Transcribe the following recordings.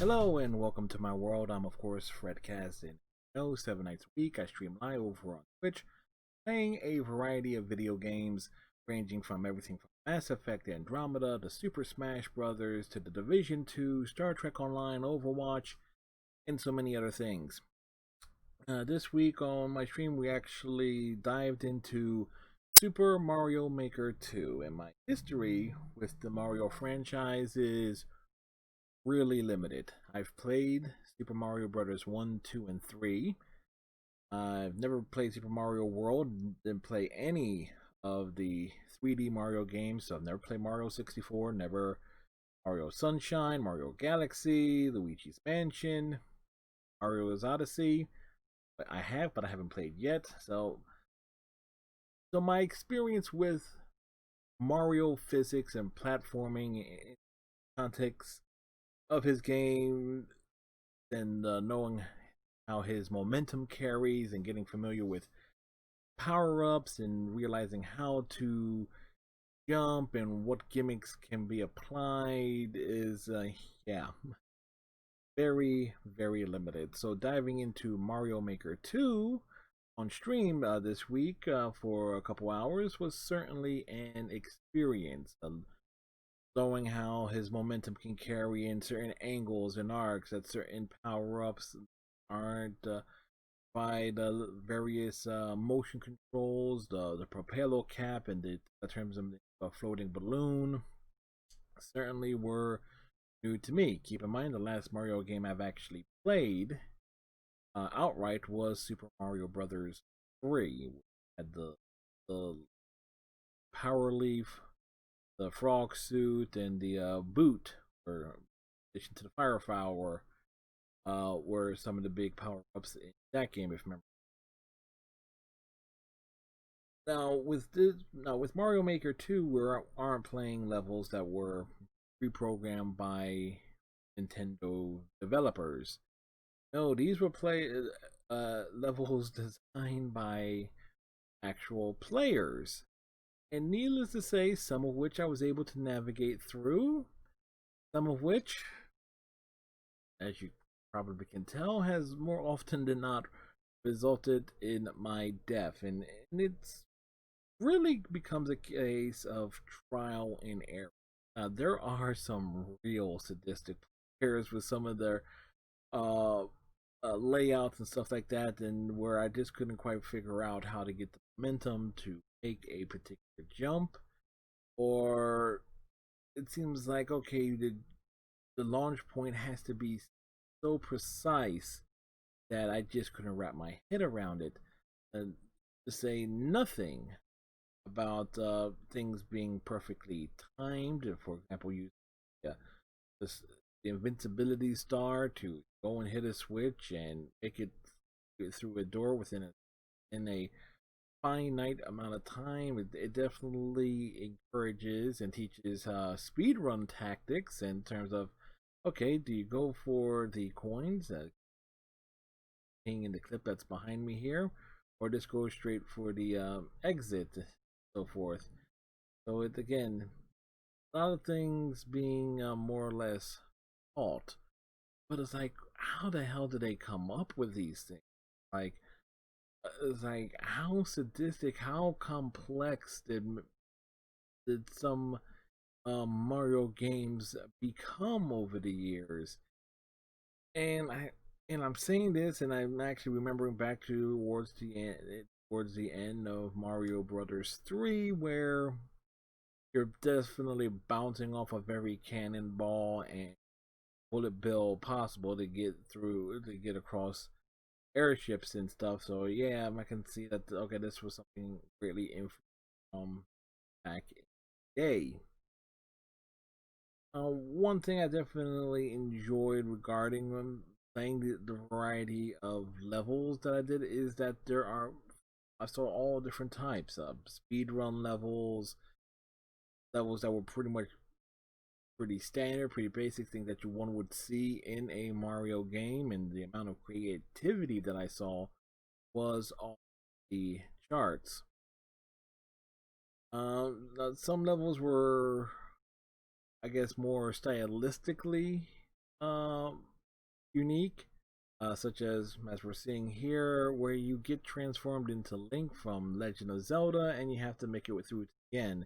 Hello and welcome to my world. I'm of course Fredcast, and 7 nights a week I stream live over on Twitch, playing a variety of video games ranging from everything from Mass Effect Andromeda to Super Smash Brothers to The Division 2, Star Trek Online, Overwatch, and so many other things. This week on my stream we actually dived into Super Mario Maker 2, and my history with the Mario franchise is really limited. I've played Super Mario Brothers 1, 2, and 3. I've never played Super Mario World, didn't play any of the 3D Mario games, so I've never played Mario 64, never Mario Sunshine, Mario Galaxy, Luigi's Mansion, Mario's Odyssey. But I haven't played yet. So my experience with Mario physics and platforming in context of his game and knowing how his momentum carries and getting familiar with power-ups and realizing how to jump and what gimmicks can be applied is yeah, very limited. So diving into Mario Maker 2 on stream this week for a couple hours was certainly an experience, showing how his momentum can carry in certain angles and arcs, that certain power-ups aren't by the various motion controls, the propeller cap, and the terms of the floating balloon certainly were new to me. Keep in mind, the last Mario game I've actually played outright was Super Mario Brothers 3. Had the power leaf, the frog suit, and the boot, or in addition to the fire flower, were some of the big power ups in that game, if you remember. Now with Mario Maker 2, we aren't playing levels that were pre-programmed by Nintendo developers. No, these were levels designed by actual players. And needless to say, some of which I was able to navigate through, some of which, as you probably can tell, has more often than not resulted in my death. And it's really becomes a case of trial and error. There are some real sadistic players with some of their uh, layouts and stuff like that, and where I just couldn't quite figure out how to get the momentum to make a particular jump, or it seems like okay, the launch point has to be so precise that I just couldn't wrap my head around it. And to say nothing about things being perfectly timed. For example, use uh, this, the invincibility star to go and hit a switch and make it through a door in a finite amount of time. It definitely encourages and teaches speed run tactics in terms of okay, do you go for the coins that in the clip that's behind me here, or just go straight for the exit, so forth. So it again, a lot of things being more or less taught, but it's like, how the hell do they come up with these things? Like, it's like how sadistic, how complex did some Mario games become over the years? And I'm saying this, and I'm actually remembering back towards the end of Mario Brothers 3, where you're definitely bouncing off of every cannonball and bullet bill possible to get across airships and stuff. So yeah, I can see that. Okay, this was something greatly influenced back in the day. One thing I definitely enjoyed regarding playing the variety of levels that I did is that I saw all different types of speed run levels that were pretty standard, pretty basic things that one would see in a Mario game, and the amount of creativity that I saw was off the charts. Some levels were, I guess, more stylistically unique, such as we're seeing here, where you get transformed into Link from Legend of Zelda, and you have to make it through it again.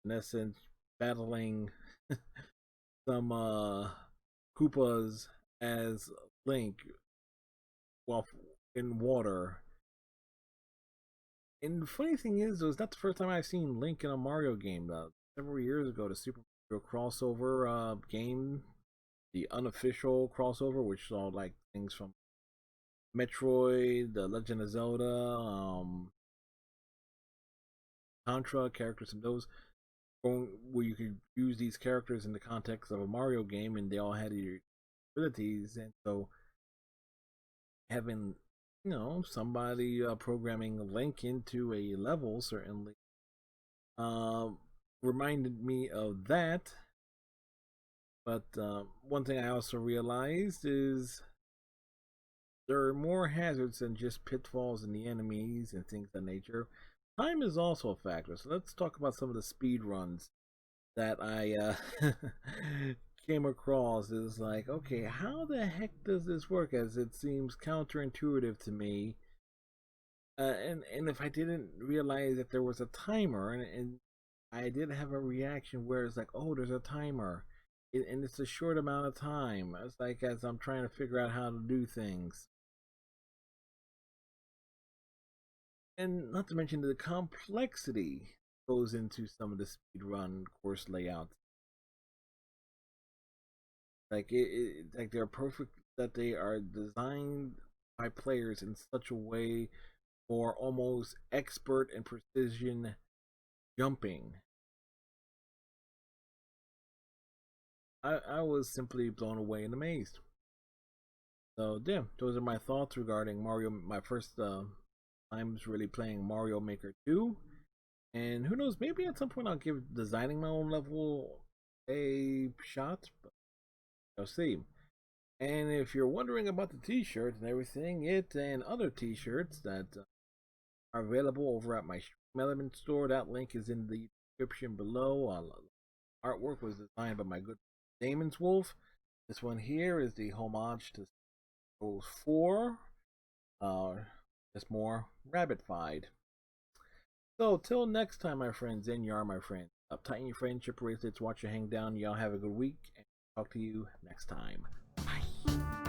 In essence, battling some Koopas as Link while in water. And the funny thing is, though, it's not the first time I've seen Link in a Mario game. Several years ago, the Super Mario crossover game, the unofficial crossover, which saw like things from Metroid, The Legend of Zelda, Contra characters, and those where you could use these characters in the context of a Mario game, and they all had their abilities, and so having somebody programming Link into a level certainly reminded me of that. But one thing I also realized is there are more hazards than just pitfalls in the enemies and things of that nature. Time is also a factor, so let's talk about some of the speed runs that I came across. Is like, okay, how the heck does this work? As it seems counterintuitive to me. And if I didn't realize that there was a timer, and I did have a reaction where it's like, oh, there's a timer, and it's a short amount of time. It's like as I'm trying to figure out how to do things, and not to mention the complexity goes into some of the speedrun course layouts. Like like they're perfect, that they are designed by players in such a way for almost expert and precision jumping. I was simply blown away and amazed. So yeah, those are my thoughts regarding Mario. My first times really playing Mario Maker 2, and who knows, maybe at some point I'll give designing my own level a shot. But I'll see. And if you're wondering about the T-shirts and everything, it and other T-shirts that are available over at my Stream Element store, that link is in the description below. Artwork was designed by my good Damon's Wolf. This one here is the homage to Souls 4. Just more rabbit-fied. So, till next time, my friends, and you are my friends. Uptighten your friendship bracelets, watch you hang down. Y'all have a good week, and talk to you next time. Bye.